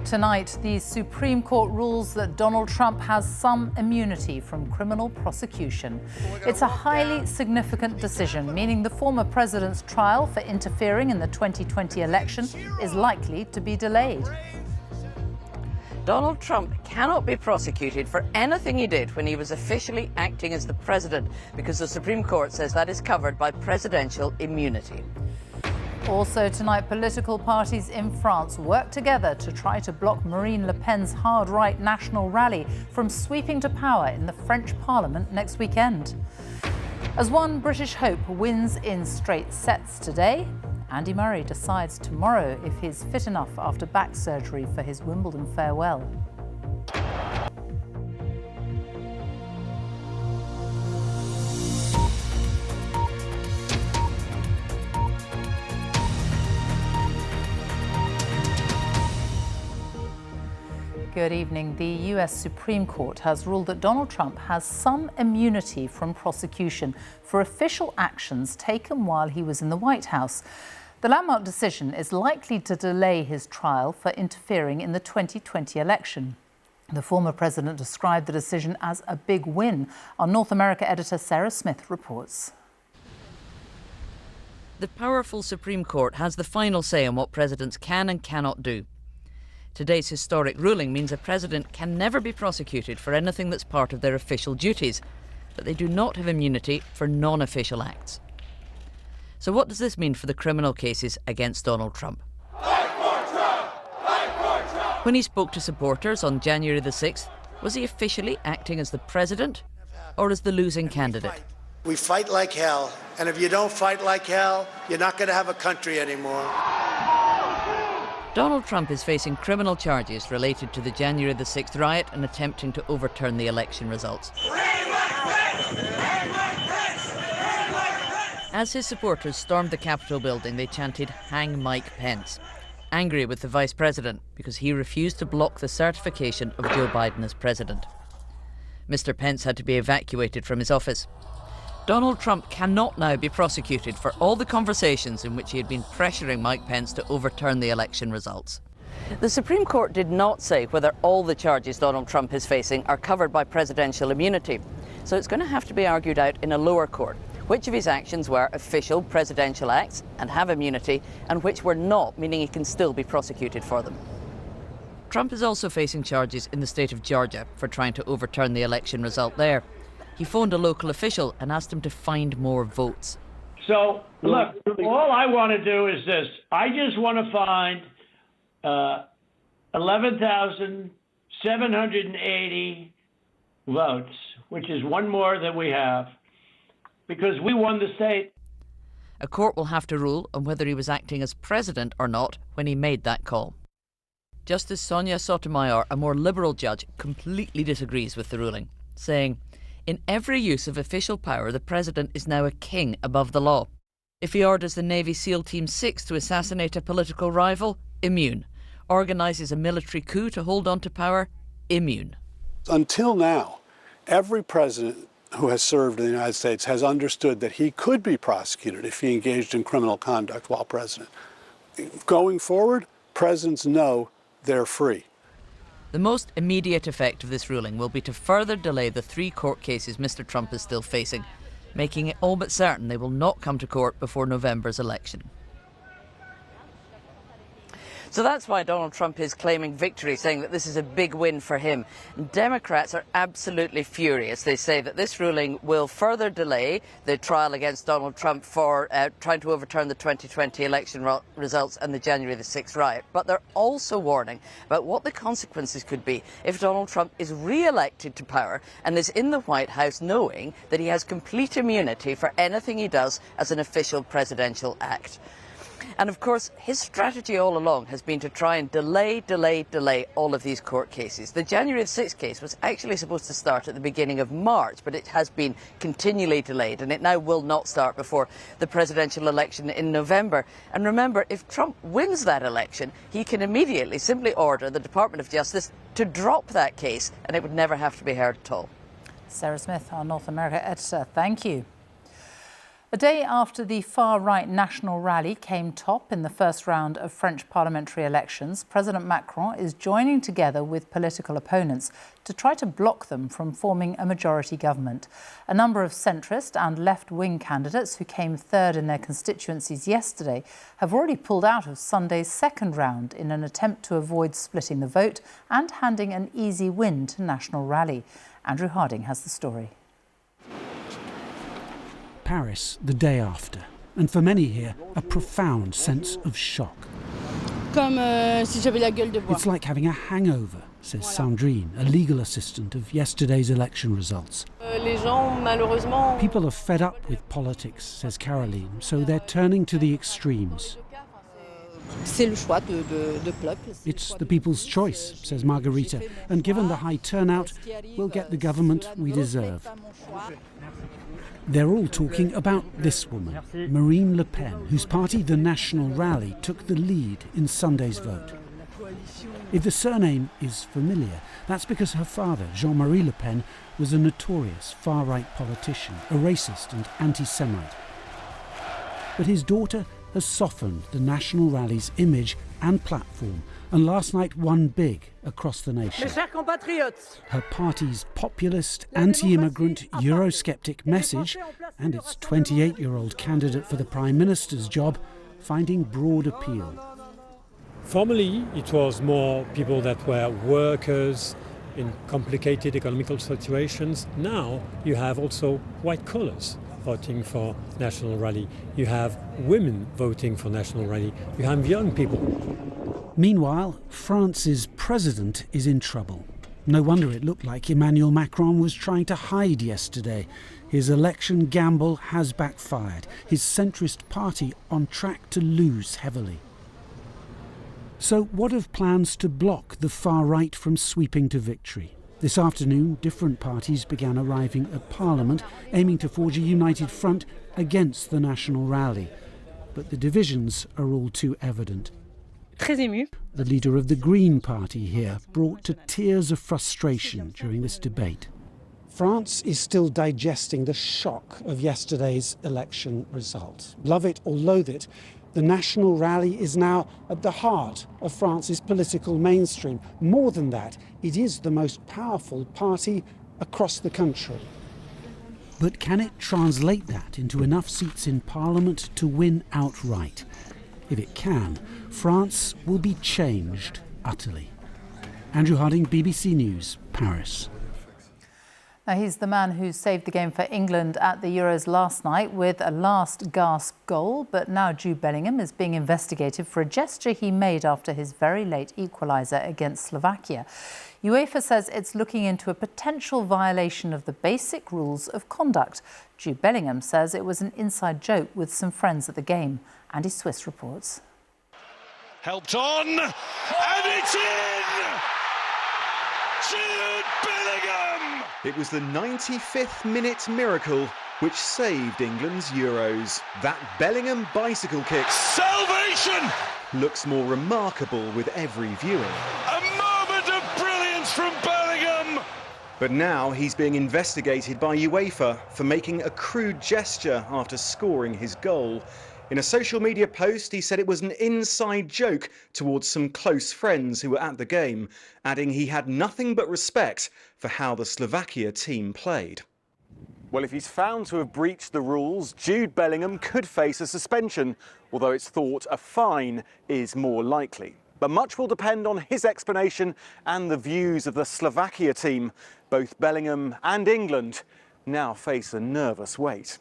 Tonight, the Supreme Court rules that Donald Trump has some immunity from criminal prosecution. It's a highly significant decision, meaning the former president's trial for interfering in the 2020 election is likely to be delayed. Donald Trump cannot be prosecuted for anything he did when he was officially acting as the president, because the Supreme Court says that is covered by presidential immunity. Also tonight, political parties in France work together to try to block Marine Le Pen's hard-right national rally from sweeping to power in the French Parliament next weekend. As one British hope wins in straight sets today, Andy Murray decides tomorrow if he's fit enough after back surgery for his Wimbledon farewell. Good evening. The US Supreme Court has ruled that Donald Trump has some immunity from prosecution for official actions taken while he was in the White House. The landmark decision is likely to delay his trial for interfering in the 2020 election. The former president described the decision as a big win. Our North America editor Sarah Smith reports. The powerful Supreme Court has the final say on what presidents can and cannot do. Today's historic ruling means a president can never be prosecuted for anything that's part of their official duties, but they do not have immunity for non-official acts. So what does this mean for the criminal cases against Donald Trump? Fight for Trump! Fight for Trump! When he spoke to supporters on January the 6th, was he officially acting as the president or as the losing candidate? We fight like hell, and if you don't fight like hell, you're not going to have a country anymore. Donald Trump is facing criminal charges related to the January the 6th riot and attempting to overturn the election results. As his supporters stormed the Capitol building, they chanted, "Hang Mike Pence," angry with the vice president because he refused to block the certification of Joe Biden as president. Mr. Pence had to be evacuated from his office. Donald Trump cannot now be prosecuted for all the conversations in which he had been pressuring Mike Pence to overturn the election results. The Supreme Court did not say whether all the charges Donald Trump is facing are covered by presidential immunity. So it's going to have to be argued out in a lower court which of his actions were official presidential acts and have immunity, and which were not, meaning he can still be prosecuted for them. Trump is also facing charges in the state of Georgia for trying to overturn the election result there. He phoned a local official and asked him to find more votes. So, look, all I want to do is this. I just want to find 11,780 votes, which is one more than we have, because we won the state. A court will have to rule on whether he was acting as president or not when he made that call. Justice Sonia Sotomayor, a more liberal judge, completely disagrees with the ruling, saying, "In every use of official power, the president is now a king above the law. If he orders the Navy SEAL Team 6 to assassinate a political rival, immune. Organises a military coup to hold on to power, immune." Until now, every president who has served in the United States has understood that he could be prosecuted if he engaged in criminal conduct while president. Going forward, presidents know they're free. The most immediate effect of this ruling will be to further delay the 3 court cases Mr. Trump is still facing, making it all but certain they will not come to court before November's election. So that's why Donald Trump is claiming victory, saying that this is a big win for him. Democrats are absolutely furious. They say that this ruling will further delay the trial against Donald Trump for trying to overturn the 2020 election results and the January the 6th riot. But they're also warning about what the consequences could be if Donald Trump is re-elected to power and is in the White House knowing that he has complete immunity for anything he does as an official presidential act. And of course, his strategy all along has been to try and delay all of these court cases. The January 6th case was actually supposed to start at the beginning of March, but it has been continually delayed, and it now will not start before the presidential election in November. And remember, if Trump wins that election, he can immediately simply order the Department of Justice to drop that case, and it would never have to be heard at all. Sarah Smith, our North America editor, thank you. A day after the far-right National Rally came top in the first round of French parliamentary elections, President Macron is joining together with political opponents to try to block them from forming a majority government. A number of centrist and left-wing candidates who came third in their constituencies yesterday have already pulled out of Sunday's second round in an attempt to avoid splitting the vote and handing an easy win to National Rally. Andrew Harding has the story. Paris the day after, and for many here, a profound sense of shock. It's like having a hangover, says Sandrine, a legal assistant of yesterday's election results. People are fed up with politics, says Caroline, so they're turning to the extremes. It's the people's choice, says Margarita, and given the high turnout, we'll get the government we deserve. They're all talking about this woman, Marine Le Pen, whose party, the National Rally, took the lead in Sunday's vote. If the surname is familiar, that's because her father, Jean-Marie Le Pen, was a notorious far-right politician, a racist and anti-Semite. But his daughter has softened the National Rally's image and platform, and last night won big across the nation. Her party's populist, anti-immigrant, Eurosceptic message, and its 28-year-old candidate for the Prime Minister's job, finding broad appeal. Formerly, it was more people that were workers in complicated economical situations. Now you have also white collars voting for National Rally. You have women voting for National Rally. You have young people. Meanwhile, France's president is in trouble. No wonder it looked like Emmanuel Macron was trying to hide yesterday. His election gamble has backfired. His centrist party on track to lose heavily. So what of plans to block the far right from sweeping to victory? This afternoon, different parties began arriving at Parliament, aiming to forge a united front against the National Rally. But the divisions are all too evident. The leader of the Green Party here brought to tears of frustration during this debate. France is still digesting the shock of yesterday's election result. Love it or loathe it, the National Rally is now at the heart of France's political mainstream. More than that, it is the most powerful party across the country. But can it translate that into enough seats in Parliament to win outright? If it can, France will be changed utterly. Andrew Harding, BBC News, Paris. Now, he's the man who saved the game for England at the Euros last night with a last-gasp goal, but now Jude Bellingham is being investigated for a gesture he made after his very late equaliser against Slovakia. UEFA says it's looking into a potential violation of the basic rules of conduct. Jude Bellingham says it was an inside joke with some friends at the game. Andy Swiss reports. Helped on, and it's in! Jude Bellingham! It was the 95th minute miracle which saved England's Euros. That Bellingham bicycle kick Salvation! looks more remarkable with every viewing. A moment of brilliance from Bellingham! But now he's being investigated by UEFA for making a crude gesture after scoring his goal. In a social media post, he said it was an inside joke towards some close friends who were at the game, adding he had nothing but respect for how the Slovakia team played. Well, if he's found to have breached the rules, Jude Bellingham could face a suspension, although it's thought a fine is more likely. But much will depend on his explanation and the views of the Slovakia team. Both Bellingham and England now face a nervous wait.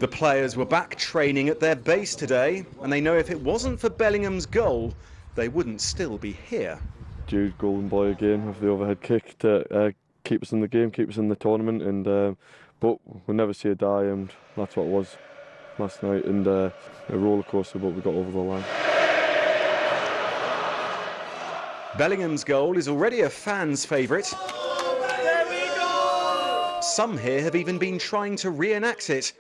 The players were back training at their base today, and they know if it wasn't for Bellingham's goal, they wouldn't still be here. Jude golden boy again with the overhead kick to keep us in the game, keep us in the tournament, and but we'll never see a die, and that's what it was last night, and a roller coaster, but we got over the line. Bellingham's goal is already a fan's favourite. There we go! Some here have even been trying to reenact it.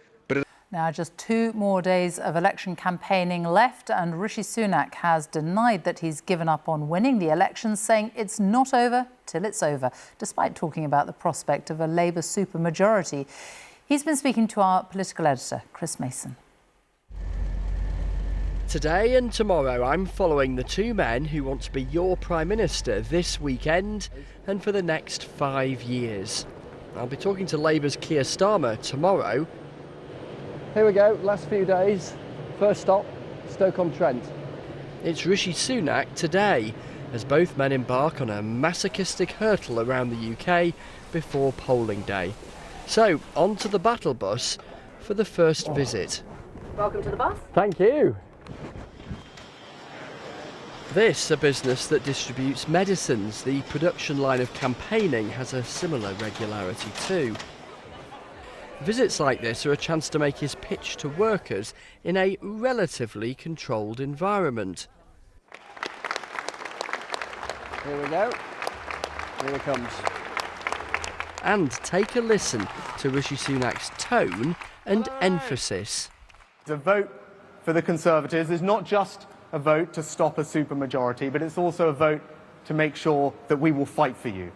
Now, just 2 more days of election campaigning left, and Rishi Sunak has denied that he's given up on winning the elections, saying it's not over till it's over, despite talking about the prospect of a Labour supermajority. He's been speaking to our political editor, Chris Mason. Today and tomorrow I'm following the two men who want to be your Prime Minister this weekend and for the next 5 years. I'll be talking to Labour's Keir Starmer tomorrow. Here we go, last few days. First stop, Stoke-on-Trent. It's Rishi Sunak today, as both men embark on a masochistic hurtle around the UK before polling day. So, on to the battle bus for the first visit. Welcome to the bus. Thank you. This, a business that distributes medicines. The production line of campaigning has a similar regularity too. Visits like this are a chance to make his pitch to workers in a relatively controlled environment. Here we go. Here it comes. And take a listen to Rishi Sunak's tone and emphasis. The vote for the Conservatives is not just a vote to stop a supermajority, but it's also a vote to make sure that we will fight for you.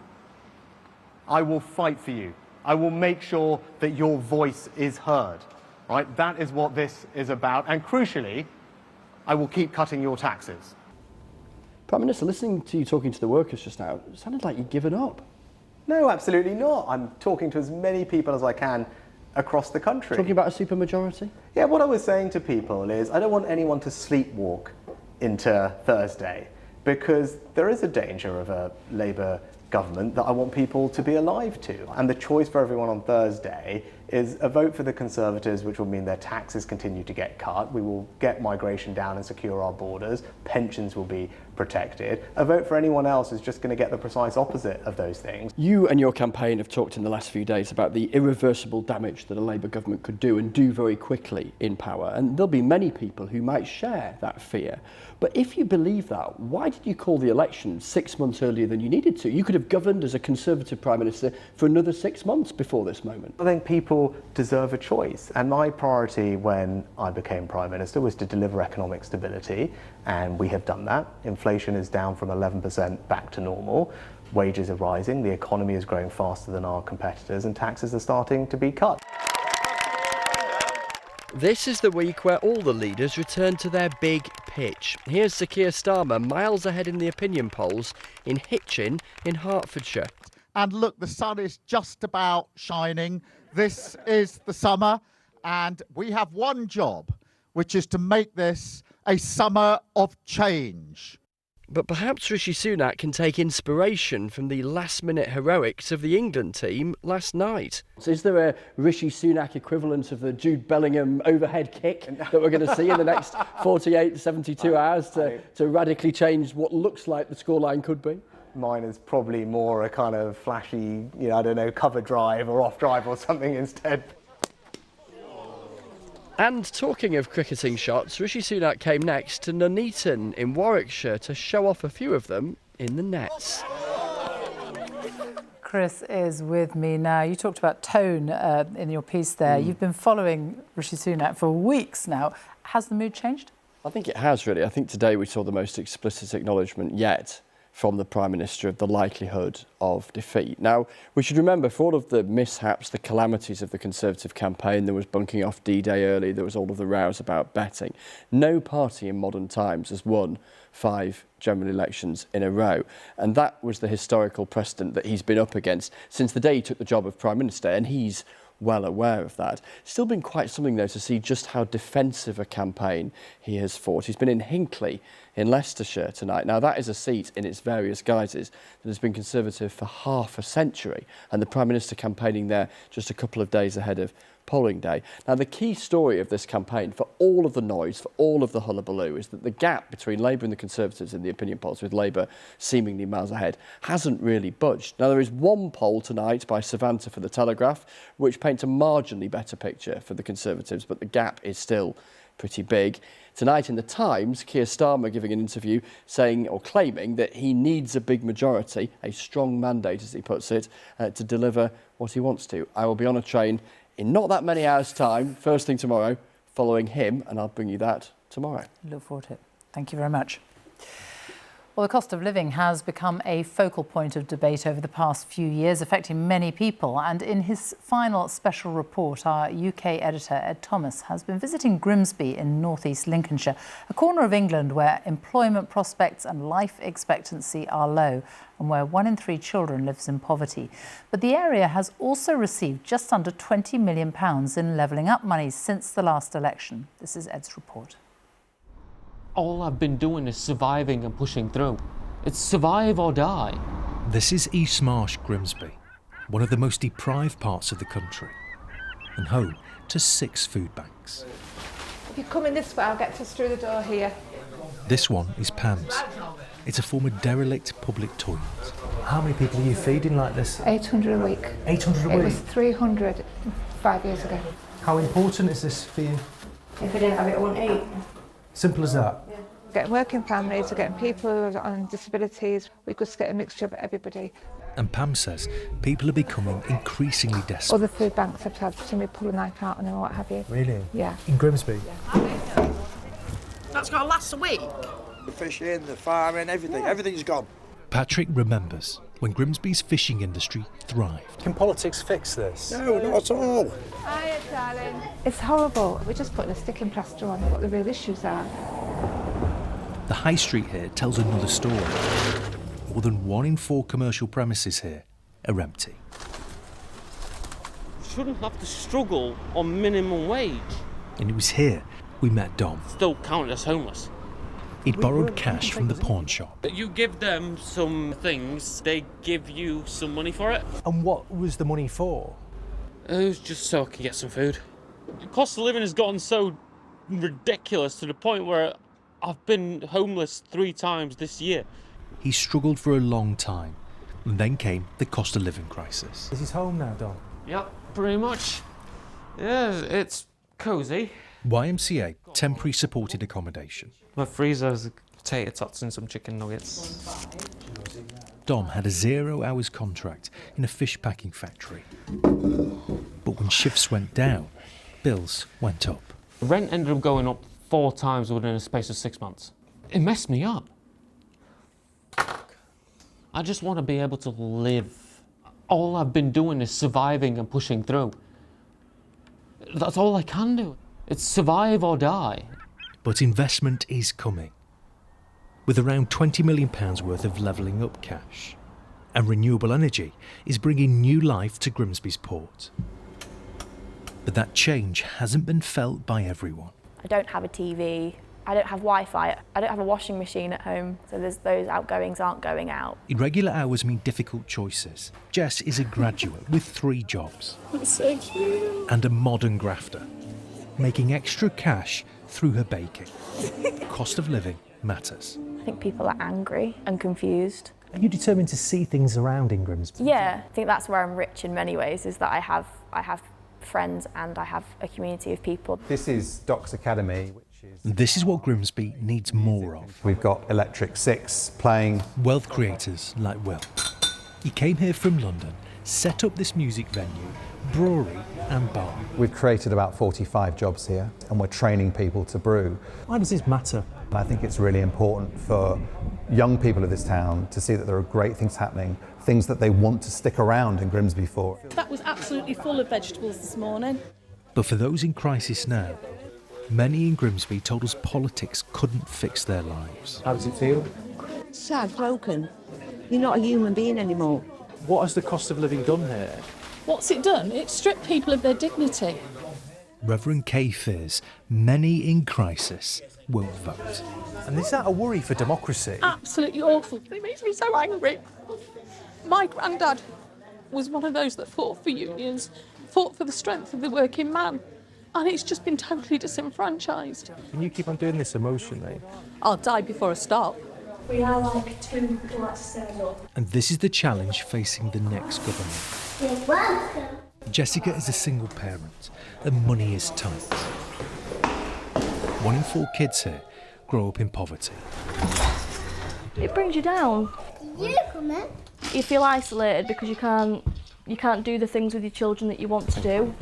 I will fight for you. I will make sure that your voice is heard. Right? That is what this is about. And crucially, I will keep cutting your taxes. Prime Minister, listening to you talking to the workers just now, it sounded like you'd given up. No, absolutely not. I'm talking to as many people as I can across the country. Talking about a supermajority? Yeah, what I was saying to people is I don't want anyone to sleepwalk into Thursday, because there is a danger of a Labour government that I want people to be alive to. And the choice for everyone on Thursday is a vote for the Conservatives, which will mean their taxes continue to get cut. We will get migration down and secure our borders. Pensions will be protected. A vote for anyone else is just going to get the precise opposite of those things. You and your campaign have talked in the last few days about the irreversible damage that a Labour government could do and do very quickly in power. And there'll be many people who might share that fear. But if you believe that, why did you call the election 6 months earlier than you needed to? You could have governed as a Conservative Prime Minister for another 6 months before this moment. I think people deserve a choice. And my priority when I became Prime Minister was to deliver economic stability. And we have done that. Inflation is down from 11% back to normal. Wages are rising. The economy is growing faster than our competitors, and taxes are starting to be cut. This is the week where all the leaders return to their big pitch. Here's Sir Keir Starmer miles ahead in the opinion polls in Hitchin in Hertfordshire. And look, the sun is just about shining. This is the summer, and we have one job, which is to make this a summer of change. But perhaps Rishi Sunak can take inspiration from the last-minute heroics of the England team last night. So is there a Rishi Sunak equivalent of the Jude Bellingham overhead kick that we're going to see in the next 48 to 72 hours to radically change what looks like the scoreline could be? Mine is probably more a kind of flashy, I don't know, cover drive or off drive or something instead. And talking of cricketing shots, Rishi Sunak came next to Nuneaton in Warwickshire to show off a few of them in the nets. Chris is with me now. You talked about tone in your piece there. You've been following Rishi Sunak for weeks now. Has the mood changed? I think it has, really. I think today we saw the most explicit acknowledgement yet from the Prime Minister of the likelihood of defeat. Now, we should remember, for all of the mishaps, the calamities of the Conservative campaign, there was bunking off D-Day early, there was all of the rows about betting. No party in modern times has won 5 general elections in a row. And that was the historical precedent that he's been up against since the day he took the job of Prime Minister, and he's well aware of that. Still been quite something, though, to see just how defensive a campaign he has fought. He's been in Hinckley in Leicestershire tonight. Now, that is a seat in its various guises that has been Conservative for half a century, and the Prime Minister campaigning there just a couple of days ahead of polling day. Now, the key story of this campaign, for all of the noise, for all of the hullabaloo, is that the gap between Labour and the Conservatives in the opinion polls, with Labour seemingly miles ahead, hasn't really budged. Now, there is one poll tonight by Savanta for The Telegraph, which paints a marginally better picture for the Conservatives, but the gap is still pretty big. Tonight in The Times, Keir Starmer giving an interview saying or claiming that he needs a big majority, a strong mandate, as he puts it, to deliver what he wants to. I will be on a train in not that many hours' time, first thing tomorrow, following him, and I'll bring you that tomorrow. Look forward to it. Thank you very much. Well, the cost of living has become a focal point of debate over the past few years, affecting many people. And in his final special report, our UK editor, Ed Thomas, has been visiting Grimsby in northeast Lincolnshire, a corner of England where employment prospects and life expectancy are low and where 1 in 3 children lives in poverty. But the area has also received just under £20 million in levelling up money since the last election. This is Ed's report. All I've been doing is surviving and pushing through. It's survive or die. This is East Marsh, Grimsby, one of the most deprived parts of the country, and home to 6 food banks. If you come in this way, I'll get us through the door here. This one is Pam's. It's a former derelict public toilet. How many people are you feeding like this? 800 a week. 800 a week? It was 300 5 years ago. How important is this for you? If I didn't have it, I wouldn't eat. Simple as that? Yeah. Getting working families, getting people who are on disabilities, we just get a mixture of everybody. And Pam says people are becoming increasingly desperate. Other food banks have had somebody pull a knife out on them or what have you. Really? Yeah. In Grimsby? Yeah. That's got to last a week. The fishing, the farming, everything's gone. Patrick remembers when Grimsby's fishing industry thrived. Can politics fix this? No, not at all. Hiya, darling. It's horrible. We're just putting a sticking plaster on what the real issues are. The high street here tells another story. More than 1 in 4 commercial premises here are empty. Shouldn't have to struggle on minimum wage. And it was here we met Dom. Still counted as homeless. He'd borrowed cash from the pawn shop. You give them some things, they give you some money for it. And what was the money for? It was just so I could get some food. The cost of living has gotten so ridiculous to the point where I've been homeless 3 times this year. He struggled for a long time, and then came the cost of living crisis. This is home now, Dom? Yep, pretty much. Yeah, it's cosy. YMCA, temporary supported accommodation. My freezer has potato tots and some chicken nuggets. Dom had a 0 hours contract in a fish packing factory. But when shifts went down, bills went up. The rent ended up going up 4 times within a space of 6 months. It messed me up. I just want to be able to live. All I've been doing is surviving and pushing through. That's all I can do. It's survive or die. But investment is coming, with around £20 million worth of levelling up cash. And renewable energy is bringing new life to Grimsby's port. But that change hasn't been felt by everyone. I don't have a TV, I don't have Wi-Fi, I don't have a washing machine at home, so those outgoings aren't going out. Irregular hours mean difficult choices. Jess is a graduate with 3 jobs. That's so cute. And a modern grafter, making extra cash through her baking. Cost of living matters. I think people are angry and confused. Are you determined to see things around in Grimsby? Yeah, I think that's where I'm rich in many ways, is that I have friends and I have a community of people. This is Doc's Academy, which is... This is what Grimsby needs more of. We've got Electric Six playing. Wealth creators like Will. He came here from London, set up this music venue, brewery and bar. We've created about 45 jobs here and we're training people to brew. Why does this matter? And I think it's really important for young people of this town to see that there are great things happening, things that they want to stick around in Grimsby for. That was absolutely full of vegetables this morning. But for those in crisis now, many in Grimsby told us politics couldn't fix their lives. How does it feel? Sad, broken. You're not a human being anymore. What has the cost of living done here? What's it done? It stripped people of their dignity. Reverend Kay fears many in crisis won't vote. And is that a worry for democracy? Absolutely awful. It makes me so angry. My granddad was one of those that fought for unions, fought for the strength of the working man, and it's just been totally disenfranchised. Can you keep on doing this emotionally? I'll die before I stop. We are like 2 flights of stairs up. And this is the challenge facing the next government. You're welcome. Jessica is a single parent and money is tight. 1 in 4 kids here grow up in poverty. It brings you down. You come in. You feel isolated because you can't do the things with your children that you want to do.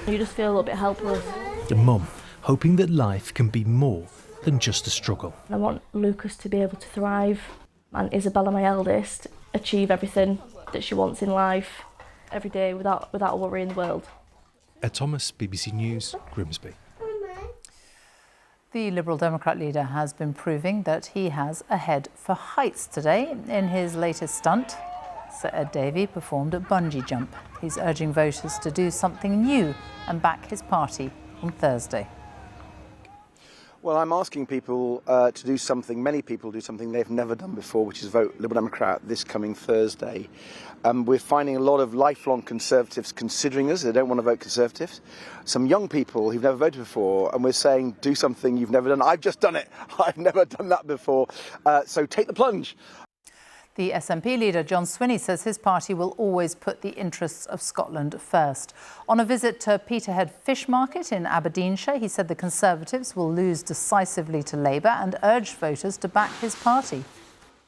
You just feel a little bit helpless. The mum hoping that life can be more than just a struggle. I want Lucas to be able to thrive and Isabella, my eldest, achieve everything that she wants in life every day without a worry in the world. Ed Thomas, BBC News, Grimsby. The Liberal Democrat leader has been proving that he has a head for heights today. In his latest stunt, Sir Ed Davey performed a bungee jump. He's urging voters to do something new and back his party on Thursday. Well, I'm asking people to do something, many people do something they've never done before, which is vote Liberal Democrat this coming Thursday. We're finding a lot of lifelong Conservatives considering us. They don't want to vote Conservative. Some young people who've never voted before, and we're saying, do something you've never done. I've just done it. I've never done that before. So take the plunge. The SNP leader, John Swinney, says his party will always put the interests of Scotland first. On a visit to Peterhead Fish Market in Aberdeenshire, he said the Conservatives will lose decisively to Labour and urged voters to back his party.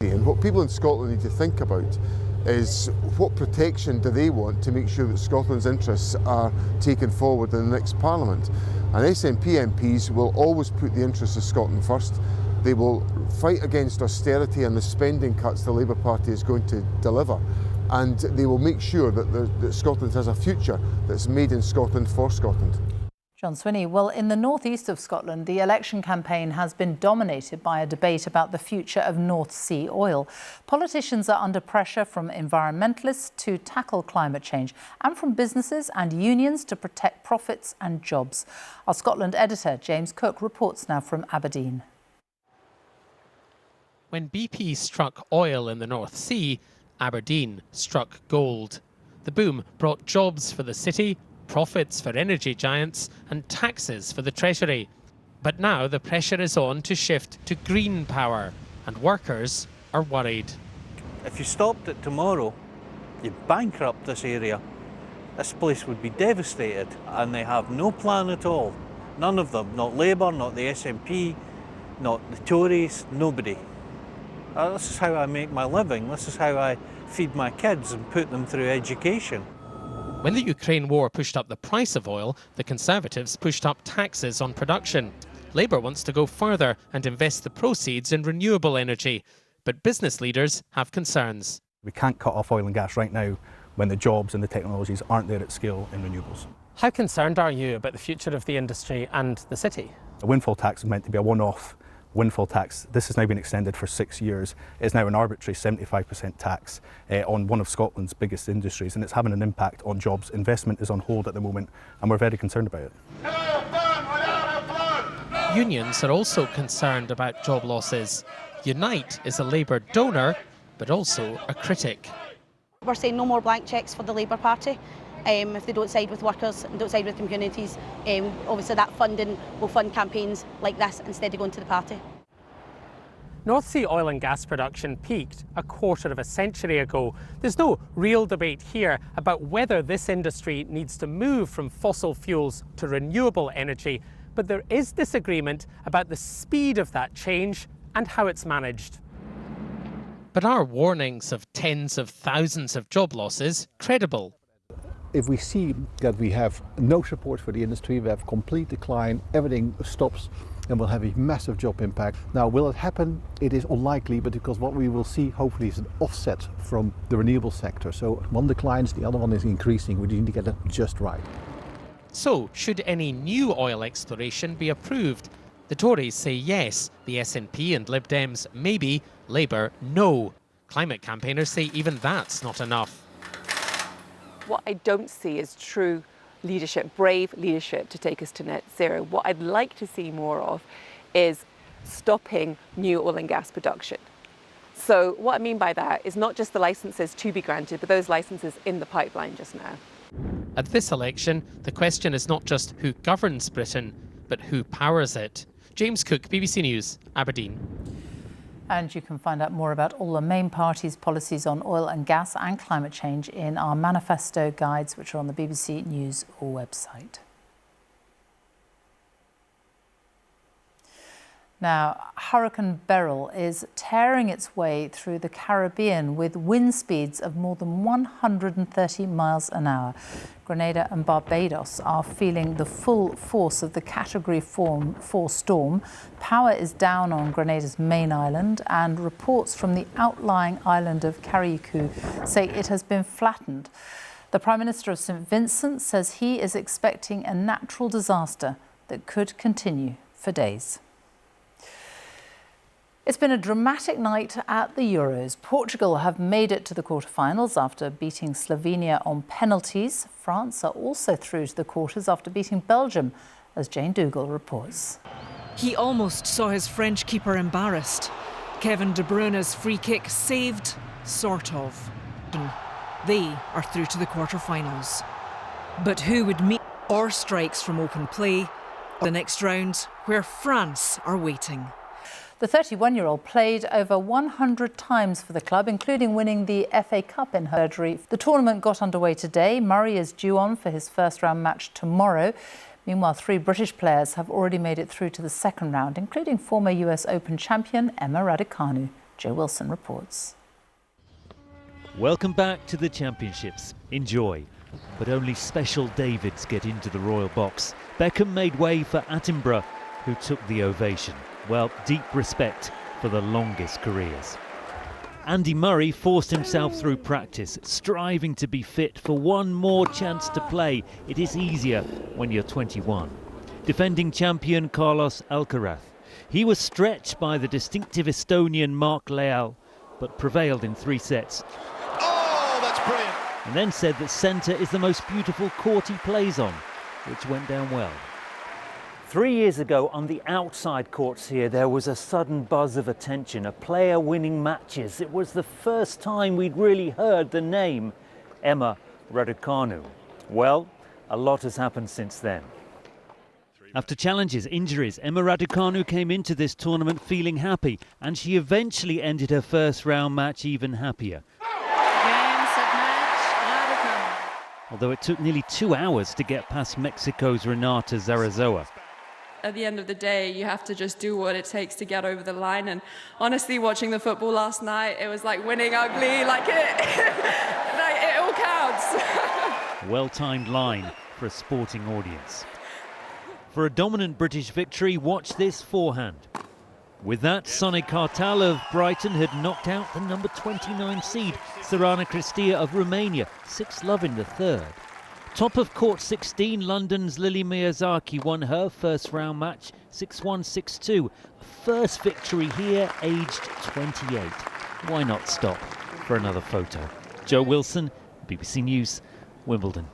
And what people in Scotland need to think about is what protection do they want to make sure that Scotland's interests are taken forward in the next Parliament. And SNP MPs will always put the interests of Scotland first. They will fight against austerity and the spending cuts the Labour Party is going to deliver. And they will make sure that Scotland has a future that's made in Scotland for Scotland. John Swinney, well, in the northeast of Scotland, the election campaign has been dominated by a debate about the future of North Sea oil. Politicians are under pressure from environmentalists to tackle climate change and from businesses and unions to protect profits and jobs. Our Scotland editor, James Cook, reports now from Aberdeen. When BP struck oil in the North Sea, Aberdeen struck gold. The boom brought jobs for the city, profits for energy giants and taxes for the Treasury. But now the pressure is on to shift to green power, and workers are worried. If you stopped it tomorrow, you'd bankrupt this area. This place would be devastated, and they have no plan at all. None of them, not Labour, not the SNP, not the Tories, nobody. This is how I make my living. This is how I feed my kids and put them through education. When the Ukraine war pushed up the price of oil, the Conservatives pushed up taxes on production. Labour wants to go further and invest the proceeds in renewable energy. But business leaders have concerns. We can't cut off oil and gas right now when the jobs and the technologies aren't there at scale in renewables. How concerned are you about the future of the industry and the city? A windfall tax is meant to be a one-off windfall tax. This has now been extended for 6 years. It's now an arbitrary 75% tax on one of Scotland's biggest industries, and it's having an impact on jobs. Investment is on hold at the moment, and we're very concerned about it. Unions are also concerned about job losses. Unite is a Labour donor, but also a critic. We're saying no more blank cheques for the Labour Party. If they don't side with workers and don't side with communities, obviously that funding will fund campaigns like this instead of going to the party. North Sea oil and gas production peaked a quarter of a century ago. There's no real debate here about whether this industry needs to move from fossil fuels to renewable energy, but there is disagreement about the speed of that change and how it's managed. But are warnings of tens of thousands of job losses credible? If we see that we have no support for the industry, we have complete decline, everything stops, and we'll have a massive job impact. Now, will it happen? It is unlikely, but because what we will see, hopefully, is an offset from the renewable sector. So one declines, the other one is increasing. We need to get it just right. So, should any new oil exploration be approved? The Tories say yes, the SNP and Lib Dems maybe, Labour no. Climate campaigners say even that's not enough. What I don't see is true leadership, brave leadership to take us to net zero. What I'd like to see more of is stopping new oil and gas production. So what I mean by that is not just the licences to be granted, but those licences in the pipeline just now. At this election, the question is not just who governs Britain, but who powers it. James Cook, BBC News, Aberdeen. And you can find out more about all the main parties' policies on oil and gas and climate change in our manifesto guides, which are on the BBC News website. Now, Hurricane Beryl is tearing its way through the Caribbean with wind speeds of more than 130 miles an hour. Grenada and Barbados are feeling the full force of the Category 4 storm. Power is down on Grenada's main island, and reports from the outlying island of Carriacou say it has been flattened. The Prime Minister of St Vincent says he is expecting a natural disaster that could continue for days. It's been a dramatic night at the Euros. Portugal have made it to the quarterfinals after beating Slovenia on penalties. France are also through to the quarters after beating Belgium, as Jane Dougal reports. He almost saw his French keeper embarrassed. Kevin De Bruyne's free kick saved, sort of. They are through to the quarterfinals. But who would meet or strikes from open play the next round, where France are waiting? The 31-year-old played over 100 times for the club, including winning the FA Cup in her career. The tournament got underway today. Murray is due on for his first-round match tomorrow. Meanwhile, 3 British players have already made it through to the second round, including former US Open champion Emma Raducanu. Joe Wilson reports. Welcome back to the Championships. Enjoy. But only special Davids get into the royal box. Beckham made way for Attenborough, who took the ovation. Well, deep respect for the longest careers. Andy Murray forced himself through practice, striving to be fit for one more chance to play. It is easier when you're 21. Defending champion Carlos Alcaraz. He was stretched by the distinctive Estonian Mark Leal, but prevailed in 3 sets. Oh, that's brilliant! And then said that centre is the most beautiful court he plays on, which went down well. 3 years ago, on the outside courts here, there was a sudden buzz of attention, a player winning matches. It was the first time we'd really heard the name Emma Raducanu. Well, a lot has happened since then. After challenges, injuries, Emma Raducanu came into this tournament feeling happy, and she eventually ended her first round match even happier. Game, set, match, Raducanu. Although it took nearly 2 hours to get past Mexico's Renata Zarazoa. At the end of the day, you have to just do what it takes to get over the line. And honestly, watching the football last night, it was like winning ugly, like it all counts. Well-timed line for a sporting audience. For a dominant British victory, watch this forehand. With that, Sonny Cartal of Brighton had knocked out the number 29 seed, Sorana Cristea of Romania, 6-love in the third. Top of court 16, London's Lily Miyazaki won her first round match, 6-1, 6-2. First victory here, aged 28. Why not stop for another photo? Joe Wilson, BBC News, Wimbledon.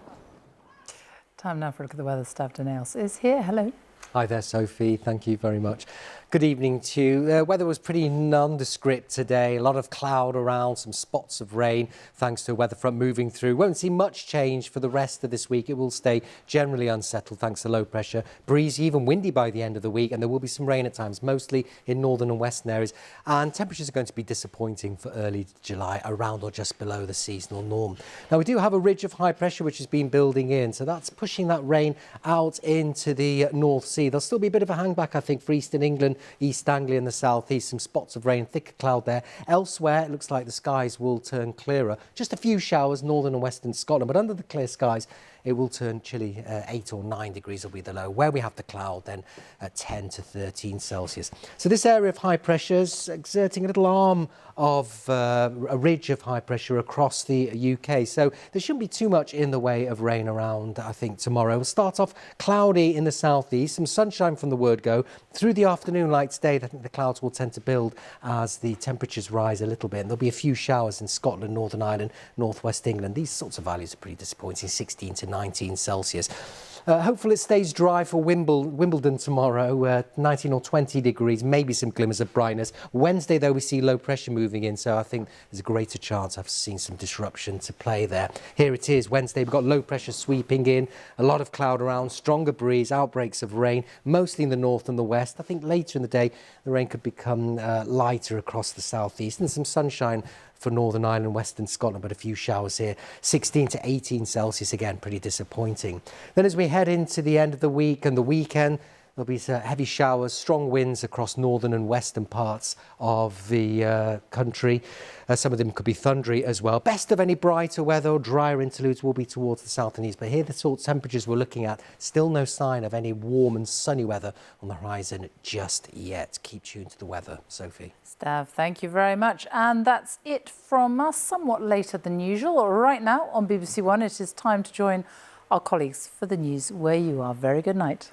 Time now for a look at the weather. Stav Daniels is here. Hello. Hi there, Sophie. Thank you very much. Good evening to you. The weather was pretty nondescript today. A lot of cloud around, some spots of rain, thanks to a weather front moving through. Won't see much change for the rest of this week. It will stay generally unsettled thanks to low pressure. Breezy, even windy by the end of the week, and there will be some rain at times, mostly in northern and western areas. And temperatures are going to be disappointing for early July, around or just below the seasonal norm. Now, we do have a ridge of high pressure which has been building in, so that's pushing that rain out into the North Sea. There'll still be a bit of a hangback, I think, for eastern England, East Anglia and the southeast. Some spots of rain, thicker cloud there. Elsewhere, it looks like the skies will turn clearer. Just a few showers, northern and western Scotland, but under the clear skies, it will turn chilly. 8 or 9 degrees will be the low. Where we have the cloud, then at 10 to 13 Celsius. So this area of high pressure is exerting a little arm of a ridge of high pressure across the UK. So there shouldn't be too much in the way of rain around, I think, tomorrow. We'll start off cloudy in the southeast, some sunshine from the word go. Through the afternoon light today, I think the clouds will tend to build as the temperatures rise a little bit. And there'll be a few showers in Scotland, Northern Ireland, northwest England. These sorts of values are pretty disappointing, 16 to 19 Celsius. Hopefully it stays dry for Wimbledon tomorrow, 19 or 20 degrees, maybe some glimmers of brightness. Wednesday, though, we see low pressure moving in, so I think there's a greater chance of seeing some disruption to play there. Here it is, Wednesday, we've got low pressure sweeping in, a lot of cloud around, stronger breeze, outbreaks of rain, mostly in the north and the west. I think later in the day, the rain could become lighter across the southeast, and some sunshine for Northern Ireland, Western Scotland, but a few showers here. 16 to 18 Celsius, again, pretty disappointing. Then as we head into the end of the week and the weekend, There'll be heavy showers, strong winds across northern and western parts of the country. Some of them could be thundery as well. Best of any brighter weather or drier interludes will be towards the south and east. But here, the sort of temperatures we're looking at, still no sign of any warm and sunny weather on the horizon just yet. Keep tuned to the weather, Sophie. Stav, thank you very much. And that's it from us, somewhat later than usual. Right now on BBC One, it is time to join our colleagues for the news where you are. Very good night.